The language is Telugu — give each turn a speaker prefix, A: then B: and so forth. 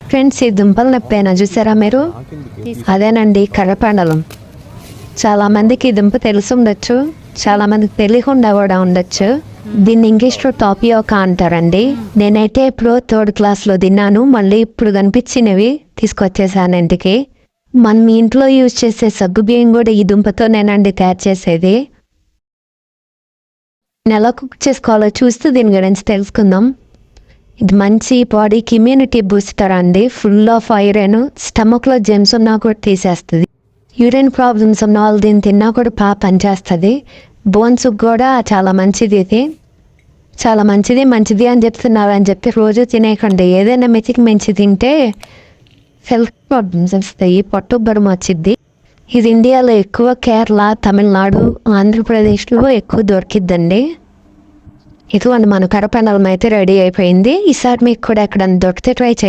A: ఫ్రెండ్స్, ఈ దుంపలు నొప్పేనా చూసారా మీరు? అదేనండి కర్రపెండలం. చాలామందికి ఈ దుంప తెలిసి ఉండొచ్చు, చాలామందికి తెలియకుండా కూడా ఉండొచ్చు. దీన్ని ఇంగ్లీష్లో టాపియోకా అంటారండి. నేనైతే ఎప్పుడో 3rd క్లాస్లో తిన్నాను. మళ్ళీ ఇప్పుడు కనిపించినవి తీసుకొచ్చేసాను ఇంటికి. మనం మీ ఇంట్లో యూజ్ చేసే సగ్గు బియ్యం కూడా ఈ దుంపతోనేనండి తయారు చేసేది. ఎలా కుక్ చేసుకోవాలో చూస్తూ దీని గురించి తెలుసుకుందాం. ఇది మంచి బాడీకి ఇమ్యూనిటీ బూస్టర్ అండి. ఫుల్ ఆఫ్ ఐరన్, స్టమక్లో జెమ్స్ ఉన్నా కూడా తీసేస్తుంది. యూరిన్ ప్రాబ్లమ్స్ ఉన్న వాళ్ళు దీన్ని తిన్నా కూడా బాగా పనిచేస్తుంది. బోన్స్ కూడా చాలా మంచిది. ఇది చాలా మంచిది అని చెప్తున్నారు అని చెప్పి రోజు తినేయకండి. ఏదైనా మెతికి మంచి తింటే హెల్త్ ప్రాబ్లమ్స్ వస్తాయి, పొట్టుబ్బరం వచ్చిద్ది. ఇది ఇండియాలో ఎక్కువ కేరళ, తమిళనాడు, ఆంధ్రప్రదేశ్లో ఎక్కువ దొరికిద్దండి. ఇదిగోండి మన కర్రపెండలం అయితే రెడీ అయిపోయింది. ఈసారి మీకు కూడా ఎక్కడైనా దొరికితే ట్రై చేయండి.